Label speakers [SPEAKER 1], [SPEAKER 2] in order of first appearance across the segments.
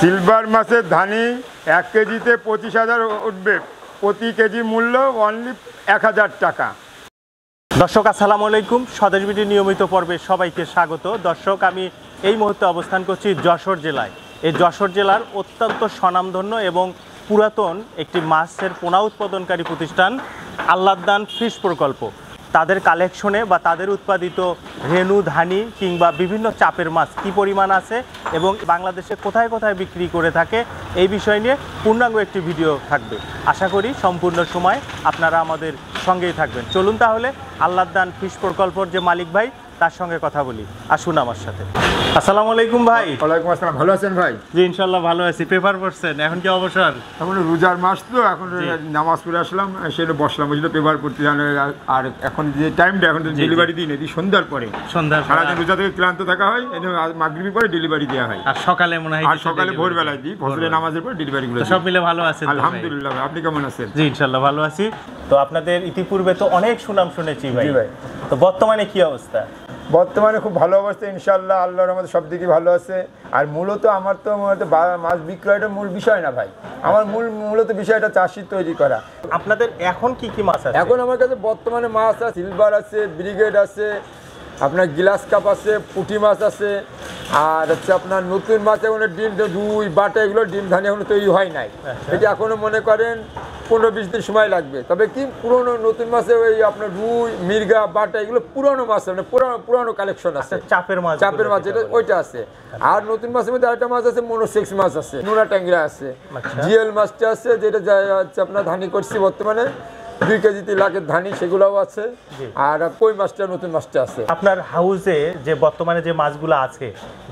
[SPEAKER 1] Silver মাছের ধানি 1 কেজিতে 25,000 উঠবে, প্রতি কেজি মূল্য অনলি 1,000 টাকা।
[SPEAKER 2] দর্শক আসসালামু আলাইকুম, স্বদেশ বিডির নিয়মিত পর্বে সবাইকে স্বাগত। দর্শক, আমি এই মুহূর্তে অবস্থান করছি যশোর জেলায়। এই যশোর জেলার অত্যন্ত স্বনামধন্য এবং পুরাতন একটি মাছের পোনা উৎপাদনকারী প্রতিষ্ঠান আল্লাহদান ফিশ প্রকল্প। তাদের কালেকশনে বা তাদের উৎপাদিত রেনু, ধানি কিংবা বিভিন্ন চাপের মাছ কী পরিমাণ আছে এবং বাংলাদেশে কোথায় কোথায় বিক্রি করে থাকে, এই বিষয় নিয়ে পূর্ণাঙ্গ একটি ভিডিও থাকবে। আশা করি সম্পূর্ণ সময় আপনারা আমাদের সঙ্গেই থাকবেন। চলুন তাহলে আল্লাহদান ফিশ প্রকল্পর যে মালিক ভাই, তার সঙ্গে কথা বলি। আসুন আমার সাথে। আসসালামু আলাইকুম ভাই।
[SPEAKER 1] ওয়ালাইকুম আসসালাম। ভালো আছেন ভাই?
[SPEAKER 2] জি ইনশাল্লাহ ভালো আছি। পেপার পড়ছেন? এখন কি অবসর?
[SPEAKER 1] এখন রোজার মাস তো, এখন নামাজ পড়ে আসলাম, সেটা বসলাম, বুঝলো পেপার পড়তে। আর এখন যে টাইমটা, এখন ডেলিভারি দিই না, সন্ধ্যার পরে। সারাদিন রোজা থেকে ক্লান্ত থাকা হয়, মাগরিবি পরে ডেলিভারি দেওয়া হয়।
[SPEAKER 2] আর সকালে মনে হয়,
[SPEAKER 1] আর সকালে ভোরবেলায় দিই, ফজরের নামাজের পর ডেলিভারিগুলো।
[SPEAKER 2] সব মিলে ভালো আছেন?
[SPEAKER 1] আলহামদুলিল্লাহ। আপনি কেমন আছেন?
[SPEAKER 2] জি ইনশাল্লাহ ভালো আছি। তো আপনাদের ইতিপূর্বে তো অনেক সুনাম শুনেছি ভাই, তো বর্তমানে কি অবস্থা?
[SPEAKER 1] বর্তমানে খুব ভালো অবস্থা ইনশাআল্লাহ, আল্লাহর রহমতে সব দিকই ভালো আছে। আর মূলত আমার তো মাছ বিক্রয়টা মূল বিষয় না ভাই, আমার মূলত বিষয়টা চাষি তৈরি করা।
[SPEAKER 2] আপনাদের এখন কি কি মাছ আছে?
[SPEAKER 1] এখন আমার কাছে বর্তমানে মাছ আছে, সিলভার আছে, ব্রিগেড আছে, আপনার গ্লাস কাপ আছে, পুঁটি মাছ আছে, আর হচ্ছে আপনার নতুন মাছ এখন ডিম, রুই, বাটা, এগুলো ডিম ধানি এখনো তৈরি হয় নাই। এটা এখনো মনে করেন 15-20 দিন সময় লাগবে। তবে কি পুরোনো নতুন মাছে ওই আপনার রুই, মির্গা, বাটা, এগুলো পুরোনো মাছ, মানে পুরোনো কালেকশন আছে।
[SPEAKER 2] চাপের মাছ
[SPEAKER 1] যেটা ওইটা আছে। আর নতুন মাছের মধ্যে আরেকটা মাছ আছে, মনোসেক্স মাছ আছে, নোনা ট্যাংরা আছে, জিএল মাছটা আছে, যেটা হচ্ছে আপনার ধানি করছি বর্তমানে 2 কেজিতে লাখের ধানি, সেগুলোও আছে। আর কই মাছটা, নতুন মাছটা আছে।
[SPEAKER 2] আপনার হাউসে যে বর্তমানে যে মাছগুলো আছে,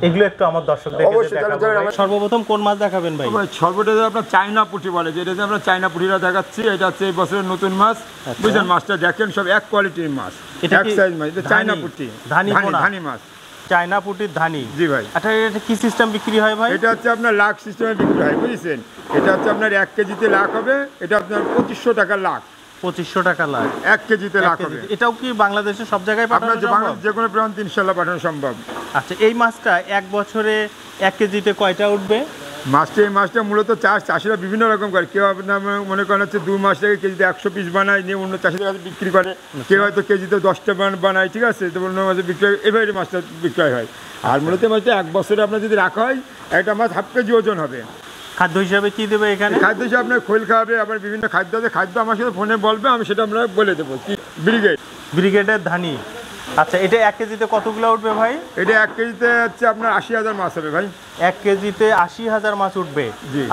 [SPEAKER 2] এগুলো একটু আমার দর্শকদের দেখাবেন। সর্বপ্রথম কোন মাছ দেখাবেন ভাই?
[SPEAKER 1] সর্বপ্রথম আপনার চায়না পুঁটি বলে, যেটা আমরা চায়না পুঁটিটা দেখাচ্ছি। এটা হচ্ছে এই বছরের নতুন মাছ, বুঝলেন? মাছটা দেখেন, সব এক কোয়ালিটির মাছ, এক সাইজ মাছ। এটা চায়না পুঁটি, ধানি মাছ,
[SPEAKER 2] চায়না পুঁটির ধানি।
[SPEAKER 1] জি ভাই।
[SPEAKER 2] আচ্ছা, এটা কি সিস্টেম বিক্রি হয় ভাই?
[SPEAKER 1] এটা হচ্ছে আপনার লাখ সিস্টেমে বিক্রি হয়, বুঝেছেন? এটা হচ্ছে আপনার 1 কেজিতে লাখ হবে। এটা আপনার 2500 টাকা লাখ।
[SPEAKER 2] 2500 টাকা লাখ
[SPEAKER 1] 1 কেজিতে লাখ হবে।
[SPEAKER 2] এটাও কি বাংলাদেশে সব জায়গায় পাঠানো সম্ভব?
[SPEAKER 1] যে কোনো প্রান্ত ইনশাআল্লাহ পাঠানো সম্ভব।
[SPEAKER 2] আচ্ছা, এই মাছটা 1 বছরে 1 কেজিতে কয়টা উঠবে?
[SPEAKER 1] এই মাছটা মূলত চাষিরা বিভিন্ন রকম করে। কেউ আপনার মনে করেন হচ্ছে 2 মাস থেকে কেজিতে 100 পিস বানায়, নিয়ে অন্য চাষিদের কাছে বিক্রি করে। কেউ হয়তো কেজিতে 10টা বানায়, ঠিক আছে? তো অন্য মাছে বিক্রয়, এভাবে মাছটা বিক্রয় হয়। আর মূলত মাছটা 1 বছরে আপনার যদি রাখা হয়, একটা মাছ হাফ কেজি ওজন হবে।
[SPEAKER 2] খাদ্য হিসাবে কি দেবে এখানে?
[SPEAKER 1] খাদ্য হিসাবে আপনার খোল খাওয়াবে, আবার বিভিন্ন খাদ্য আছে। খাদ্য আমার সাথে ফোনে বলবে, আমি সেটা আমরা বলে দেবো। কি
[SPEAKER 2] ব্রিগেডের ধানি। আচ্ছা, এটা 1 কেজিতে কতগুলো উঠবে ভাই?
[SPEAKER 1] এটা 1 কেজিতে হচ্ছে আপনার 80,000 মাছ হবে ভাই।
[SPEAKER 2] 1 কেজিতে 80,000 মাছ উঠবে?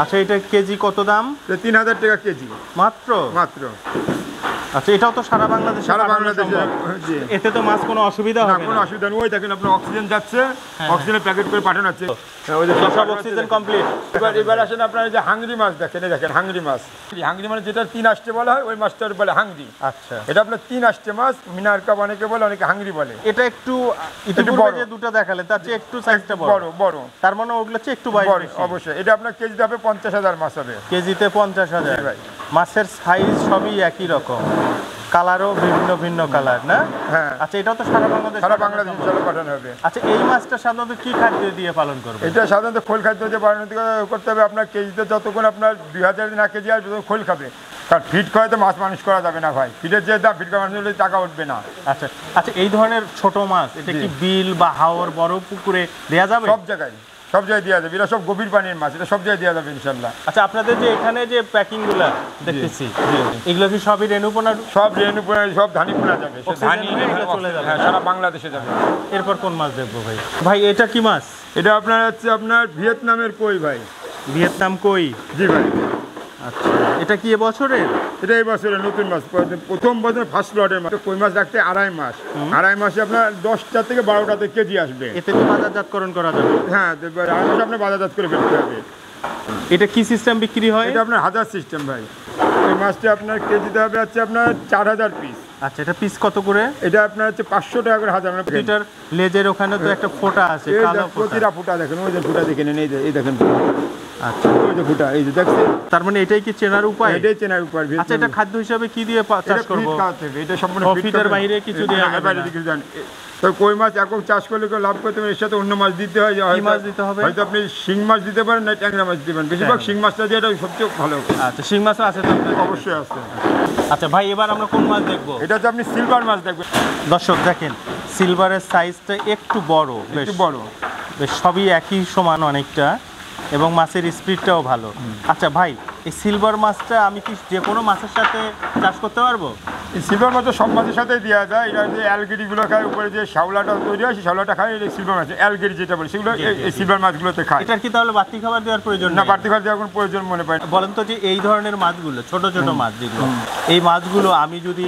[SPEAKER 2] আচ্ছা, এটা কেজি কত দাম?
[SPEAKER 1] 3,000 টাকা কেজি
[SPEAKER 2] মাত্র। আচ্ছা, এটাও তো সারা বাংলাদেশে? এতে তো মাছ কোনো অসুবিধা হবে না?
[SPEAKER 1] কোনো অসুবিধা নেই। ওই দেখেন আপনার অক্সিজেন যাচ্ছে, অক্সিজেনের প্যাকেট করে পাঠানো হচ্ছে।
[SPEAKER 2] সব অক্সিজেন কমপ্লিট।
[SPEAKER 1] এবার আসেন আপনার যে হাংরি মাছ দেখেন, দেখেন হাংরি মাছ। হাংরি মানে যেটা 3 আষ্টে বলা হয়, ওই মাছটার বলে হাংরি।
[SPEAKER 2] আচ্ছা,
[SPEAKER 1] এটা আপনার 3 আষ্টে মাছ, মিনারকা অনেকে বলে, অনেকে হাংরি বলে।
[SPEAKER 2] এটা একটু ইতিপূর্বে যে দুটো দেখালেন, তার চেয়ে একটু সাইজটা বড়। তার মানে ওগুলো চেয়ে একটু বড়।
[SPEAKER 1] অবশ্যই। এটা আপনার কেজিতে হবে 50,000 মাছ হবে।
[SPEAKER 2] কেজিতে 50,000 ভাই। মাছের সাইজ সবই একই রকম, কালারও ভিন্ন কালার না?
[SPEAKER 1] হ্যাঁ।
[SPEAKER 2] আচ্ছা, এটাও তো সারা বাংলাদেশ
[SPEAKER 1] পাঠানো হবে।
[SPEAKER 2] আচ্ছা, এই মাছটা সাধারণত কি খাদ্য দিয়ে পালন করবে?
[SPEAKER 1] এটা সাধারণত খোল খাদ্য দিয়ে পালন করতে হবে। আপনার কেজিতে যতক্ষণ আপনার 2000 দিন 1 কেজি আসবে, খোল খাবে। কারণ ফিট খাওয়াতে মাছ মানুষ করা যাবে না ভাই। ফিটের যে দাম, ফিট খাওয়া মানুষ হলে টাকা উঠবে না।
[SPEAKER 2] আচ্ছা, এই ধরনের ছোট মাছ, এটা কি বিল বা হাওর, বড় পুকুরে দেওয়া যাবে?
[SPEAKER 1] সব জায়গায় দেওয়া যাবে। এটা সব গভীর পানির মাছ, এটা সব জায়গায় দেওয়া যাবে ইনশাল্লাহ।
[SPEAKER 2] আচ্ছা, আপনাদের যে এখানে যে প্যাকিং গুলা দেখতেছি, এগুলো কি সবই রেণুপোনা?
[SPEAKER 1] সব রেণুপোনা, সব ধানি পোনা যাবে,
[SPEAKER 2] চলে যাবে,
[SPEAKER 1] সারা বাংলাদেশে যাবে।
[SPEAKER 2] এরপর কোন মাছ দেখবো ভাই? ভাই, এটা কি মাছ?
[SPEAKER 1] এটা আপনার হচ্ছে আপনার ভিয়েতনামের কই ভাই।
[SPEAKER 2] ভিয়েতনাম কই?
[SPEAKER 1] জি ভাই।
[SPEAKER 2] আচ্ছা, এটা কি এবছরের?
[SPEAKER 1] এটা এই বছরের নতুন মাছ, প্রথম বছর ফার্স্ট লটের মাছ। কই মাছ রাখতে 2.5 মাসে আপনার 10টা থেকে 12টাতে কেজি আসবে।
[SPEAKER 2] এতে তো বাজারজাতকরণ করা যাবে?
[SPEAKER 1] হ্যাঁ, 2.5 মাসে আপনার বাজারজাত করে ফেলতে হবে।
[SPEAKER 2] এটা কি সিস্টেম বিক্রি হয়?
[SPEAKER 1] এটা আপনার 1000 সিস্টেম ভাই। এই মাছটা আপনার কেজিতে হবে হচ্ছে আপনার 4000 পিস।
[SPEAKER 2] আচ্ছা, এটা পিস কত করে?
[SPEAKER 1] এটা আপনার হচ্ছে 500 টাকা করে 1000।
[SPEAKER 2] এটার লেজের ওখানে তো একটা ফোঁটা আছে, কালো
[SPEAKER 1] প্রতিটা ফোঁটা দেখেন, ওই যে ফোঁটা দেখেন, এই দেখেন
[SPEAKER 2] আচ্ছা
[SPEAKER 1] ওই যে ফুটা এই যে দেখছেন,
[SPEAKER 2] তার মানে এটাই কি চেনার উপায়?
[SPEAKER 1] এটাই চেনার উপর।
[SPEAKER 2] আচ্ছা এটা খাদ্য হিসাবে কি দিয়ে চাষ করব?
[SPEAKER 1] এটা সম্পূর্ণ
[SPEAKER 2] ফিটের বাইরে কিছু দেয়া যাবে
[SPEAKER 1] বাইরে
[SPEAKER 2] না?
[SPEAKER 1] কিছু জান। তো কই মাছ একক চাষ করলে কেউ লাভ করতে পারে, এর সাথে অন্য মাছ দিতে হয়।
[SPEAKER 2] কি মাছ দিতে হবে?
[SPEAKER 1] হয়তো আপনি শিং মাছ দিতে পারেন, না ট্যাংরা মাছ দিতে পারেন। বেশিরভাগ শিং মাছটা দিয়ে এটা সবচেয়ে ভালো।
[SPEAKER 2] আচ্ছা শিং মাছও আছে তো আপনার?
[SPEAKER 1] অবশ্যই আছে।
[SPEAKER 2] আচ্ছা ভাই এবার আমরা কোন মাছ দেখব?
[SPEAKER 1] এটা হচ্ছে আপনি সিলভার মাছ দেখবেন।
[SPEAKER 2] দর্শক দেখেন সিলভারের সাইজটা একটু বড়, বেশ
[SPEAKER 1] একটু বড়।
[SPEAKER 2] বেশ সবই একই সমান অনেকটা, এবং মাছের স্পিডটাও ভালো। আচ্ছা ভাই এই সিলভার মাছটা আমি কি যে কোনো মাছের সাথে চাষ করতে পারবো?
[SPEAKER 1] এই সিলভার মাছটা সব মাছের সাথে দেওয়া যায়। এটা যে অ্যালগেরিগুলো খায়, উপরে যে শ্যাওলাটা তৈরি হয় সেই শ্যাওলাটা খায়, এই সিলভার মাছ অ্যালগেরি যেটা বলে সেগুলো এই সিলভার মাছগুলোতে খায়।
[SPEAKER 2] এটার কি তাহলে বাড়তি খাবার দেওয়ার প্রয়োজন
[SPEAKER 1] না,
[SPEAKER 2] নেই?
[SPEAKER 1] বাড়তি খাবার দেওয়ার কোনো প্রয়োজন মনে পায় না।
[SPEAKER 2] বলেন তো যে এই ধরনের মাছগুলো ছোট ছোট মাছ যেগুলো, এই মাছগুলো আমি যদি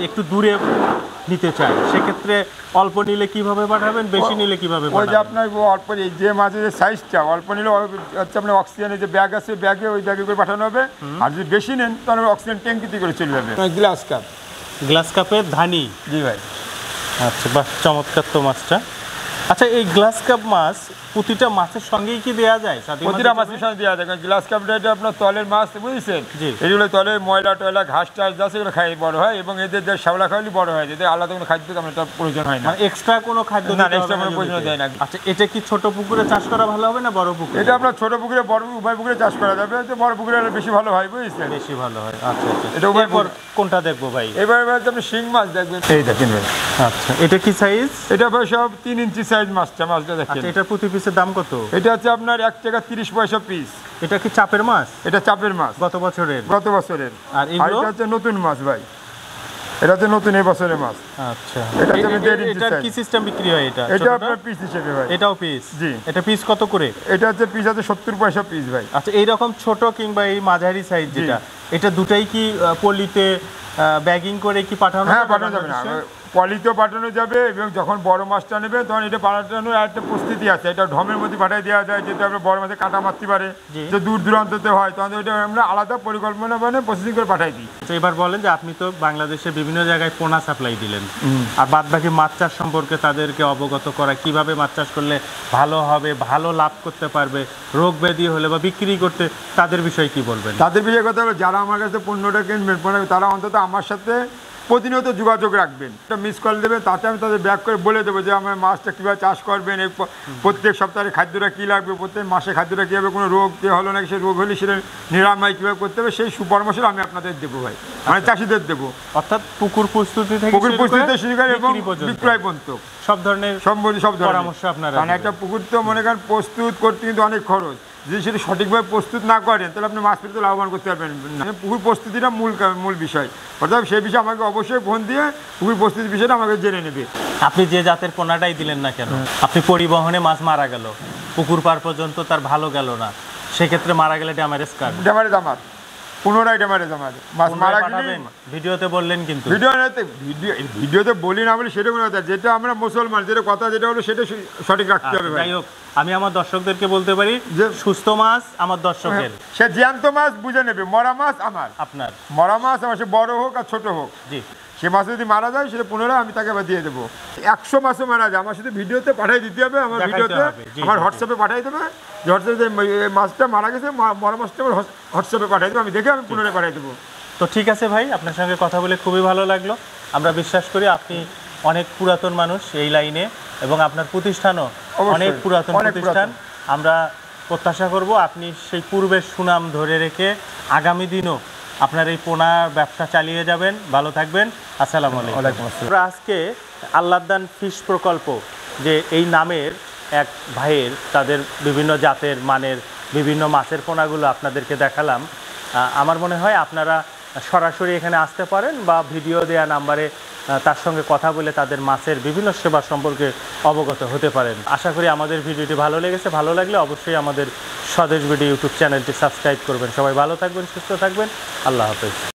[SPEAKER 2] একটু দূরে নিতে চাই সেক্ষেত্রে অল্প নিলে কিভাবে পাঠাবেন, বেশি নিলে কিভাবে
[SPEAKER 1] ওই যে
[SPEAKER 2] পাঠাবেন?
[SPEAKER 1] আপনার অল্প যে মাছের যে সাইজটা অল্প নিলে হচ্ছে আপনার অক্সিজেনের যে ব্যাগ আছে, ব্যাগে ওই ব্যাগে করে পাঠানো হবে। আর যদি বেশি নেন তাহলে অক্সিজেন ট্যাঙ্কিতে করে চলে যাবে। Glass cup.
[SPEAKER 2] গ্লাস কাপের ধানি।
[SPEAKER 1] জি ভাই।
[SPEAKER 2] আচ্ছা বাহ, চমৎকার তো মাছটা। আচ্ছা এই গ্লাস কাপ মাছ প্রতিটা মাছের সঙ্গেই কি দেয়া যায়?
[SPEAKER 1] প্রতিটা মাছের সঙ্গে দেওয়া যায়। গ্লাস কাপটা এটা আপনার তলের মাছ, বুঝেছেন?
[SPEAKER 2] জি।
[SPEAKER 1] এগুলো তলের ময়লা টয়লা ঘাস টাস যা সেগুলো খাই বড় হয়, এবং এদের যে শ্যাওলা খাওয়ালি বড় হয়, এদের আলাদা কোনো খাদ্য তেমন একটা প্রয়োজন হয় না।
[SPEAKER 2] মানে এক্সট্রা কোনো খাদ্য
[SPEAKER 1] না,
[SPEAKER 2] দিতে
[SPEAKER 1] extra
[SPEAKER 2] হবে না
[SPEAKER 1] কোনো প্রয়োজন
[SPEAKER 2] জমিতে?
[SPEAKER 1] দেয় না।
[SPEAKER 2] আচ্ছা এটা কি ছোট পুকুরে চাষ করা ভালো হবে না বড় পুকুরে?
[SPEAKER 1] এটা আপনার ছোট পুকুরে বড় উভয় পুকুরে চাষ করা যাবে। তো বড় পুকুরে হলে বেশি ভালো হয়, বুঝেছেন?
[SPEAKER 2] বেশি ভালো হয়। আচ্ছা আচ্ছা
[SPEAKER 1] এটা উভয়
[SPEAKER 2] এরপর কোনটা দেখবো ভাই?
[SPEAKER 1] এবার আপনি শিং মাছ দেখবেন। এই দেখেন ভাই,
[SPEAKER 2] আচ্ছা এটা কি সাইজ?
[SPEAKER 1] এটা ভাই সব 3 ইঞ্চি সাইজ মাছটা দেখেন।
[SPEAKER 2] আচ্ছা এটার প্রতি পিসের দাম কত?
[SPEAKER 1] এটা হচ্ছে আপনার 1 টাকা 30 পয়সা পিস।
[SPEAKER 2] এটা কি চাপের মাছ?
[SPEAKER 1] এটা চাপের মাছ,
[SPEAKER 2] গত বছরের?
[SPEAKER 1] গত বছরের।
[SPEAKER 2] আর এগুলো?
[SPEAKER 1] এটা হচ্ছে নতুন মাছ ভাই, এটা হচ্ছে নতুন এই বছরের মাছ।
[SPEAKER 2] আচ্ছা
[SPEAKER 1] এটা হচ্ছে 1.5 ইঞ্চি
[SPEAKER 2] এটার
[SPEAKER 1] size।
[SPEAKER 2] কি সিস্টেম বিক্রি হয় এটা?
[SPEAKER 1] এটা
[SPEAKER 2] ছোটটা?
[SPEAKER 1] আপনার পিস হিসেবে ভাই।
[SPEAKER 2] এটাও পিস?
[SPEAKER 1] জি।
[SPEAKER 2] এটা পিস কত করে?
[SPEAKER 1] এটা হচ্ছে পিস আছে 70 পয়সা পিস ভাই।
[SPEAKER 2] আচ্ছা এইরকম ছোট কিংবা এই মাঝারি সাইজ যেটা, এটা দুটাই কি পলিতে ব্যাগিং করে কি পাঠানো
[SPEAKER 1] হ্যাঁ,
[SPEAKER 2] যাবে
[SPEAKER 1] পাঠানো যাবে না,
[SPEAKER 2] বাংলাদেশে?
[SPEAKER 1] পলিতেও পাঠানো যাবে, এবং যখন বড় মাছটা নেবে তখন এটা পাঠানোর একটা প্রস্তুতি আছে। এটা ঢমের মধ্যে পাঠিয়ে দেওয়া যায়, যেহেতু আমরা বড় মাছে কাটা মারতে পারে,
[SPEAKER 2] জি।
[SPEAKER 1] যে দূর দূরান্ততে হয়, তখন ওইটা আমরা আলাদা পরিকল্পনা মানে প্রসেসিং করে পাঠাই দিই।
[SPEAKER 2] তো এবার বলেন যে আপনি তো বাংলাদেশের বিভিন্ন জায়গায় পোনা সাপ্লাই দিলেন, আর বাদ বাকি মাছ চাষ সম্পর্কে তাদেরকে অবগত করা, কিভাবে মাছ চাষ করলে ভালো হবে, ভালো লাভ করতে পারবে, রোগ ব্যাধি হলে বা বিক্রি করতে, তাদের বিষয়ে কি বলবেন?
[SPEAKER 1] তাদের বিষয়ে কথা হলো, যারা আমার কাছে পণ্যটা কিনবেন, তারা অন্তত আমার সাথে প্রতিনিয়ত যোগাযোগ রাখবেন। একটা মিস কল দেবেন, তাতে আমি তাদের ব্যাক করে বলে দেবো যে আমার মাছটা কীভাবে চাষ করবেন, প্রত্যেক সপ্তাহে খাদ্যটা কী লাগবে, প্রত্যেক মাসে খাদ্যটা কী হবে, কোনো রোগ কী হলো নাকি, সে রোগ হলে সেটা নিরাময় কীভাবে করতে হবে, সেই সুপরামর্শ আমি আপনাদের দেবো ভাই, মানে চাষিদের দেবো।
[SPEAKER 2] অর্থাৎ পুকুর প্রস্তুতি থেকে
[SPEAKER 1] পুকুর প্রস্তুতি শুরু করে এবং
[SPEAKER 2] বিক্রি পর্যন্ত
[SPEAKER 1] বিক্রয় পর্যন্ত
[SPEAKER 2] সব ধরনের
[SPEAKER 1] সব ধরনের
[SPEAKER 2] পরামর্শ আপনারা
[SPEAKER 1] কারণ
[SPEAKER 2] দিবেন।
[SPEAKER 1] একটা পুকুর তো মনে করেন প্রস্তুত করতে কিন্তু অনেক খরচ। যদি সেটা সঠিকভাবে প্রস্তুত না করেন তাহলে আপনি মাছ পেতে লাভবান করতে পারবেন না। পুকুর প্রস্তুতিটা মূল বিষয়, অর্থাৎ সেই বিষয়ে আমাকে অবশ্যই ফোন দিয়ে পুকুর প্রস্তুতির বিষয়টা আমাকে জেনে নেবে।
[SPEAKER 2] আপনি যে জাতের পোনাটাই দিলেন না কেন, আপনি পরিবহনে মাছ মারা গেল, পুকুর পার পর্যন্ত তার ভালো গেল না, সেক্ষেত্রে মারা গেলে ড্যামারেজ কার্ড
[SPEAKER 1] ড্যামারেজ আমার, পুনরায় ড্যামারেজ আমার। মাছ মারা গেলে
[SPEAKER 2] ভিডিওতে বললেন, কিন্তু
[SPEAKER 1] ভিডিওতে বলি না বলি সেটা কোনো কথা, যেটা আমরা মুসলমান, যেটা কথা যেটা হলো সেটা সঠিক রাখতে হবে ভাই।
[SPEAKER 2] যাই হোক, আমি আমার দর্শকদেরকে বলতে পারি যে সুস্থ মাছ আমার দর্শকের,
[SPEAKER 1] সে জ্যান্ত মাছ বুঝে নেবে, মরা মাছ আমার,
[SPEAKER 2] আপনার
[SPEAKER 1] মরা মাছ আমার, সে বড় হোক আর ছোট হোক।
[SPEAKER 2] জি।
[SPEAKER 1] সে মাছ যদি মারা যায় সেটা পুনরায় আমি তাকে আবার দিয়ে দেবো। 100 মাছও মারা যায়, আমার শুধু ভিডিওতে পাঠিয়ে দিতে হবে, আমার ভিডিওতে আমার হোয়াটসঅ্যাপে পাঠিয়ে দেবে, যে হোয়াটসঅ্যাপে মাছটা মারা গেছে, মরা মাছটা আমার হোয়াটসঅ্যাপে পাঠিয়ে দেবো, আমি দেখে আমি পুনরায় পাঠিয়ে দেবো।
[SPEAKER 2] তো ঠিক আছে ভাই, আপনার সঙ্গে কথা বলে খুবই ভালো লাগলো। আমরা বিশ্বাস করি আপনি অনেক পুরাতন মানুষ এই লাইনে, এবং আপনার প্রতিষ্ঠানও অনেক পুরাতন প্রতিষ্ঠান। আমরা প্রত্যাশা করব আপনি সেই পূর্বের সুনাম ধরে রেখে আগামী দিনও আপনার এই পোনা ব্যবসা চালিয়ে যাবেন। ভালো থাকবেন। আসসালামু আলাইকুম। আমরা আজকে আল্লাহদান ফিশ প্রকল্প যে এই নামের এক ভাইয়ের তাদের বিভিন্ন জাতের মানের বিভিন্ন মাছের পোনাগুলো আপনাদেরকে দেখালাম। আমার মনে হয় আপনারা সরাসরি এখানে আসতে পারেন বা ভিডিও দেওয়া নাম্বারে তার সঙ্গে কথা বলে তাদের মাছের বিভিন্ন সেবা সম্পর্কে অবগত হতে পারেন। আশা করি আমাদের ভিডিওটি ভালো লেগেছে। ভালো লাগলে অবশ্যই আমাদের স্বদেশ ভিডিও ইউটিউব চ্যানেলটি সাবস্ক্রাইব করবেন। সবাই ভালো থাকবেন, সুস্থ থাকবেন। আল্লাহ হাফেজ।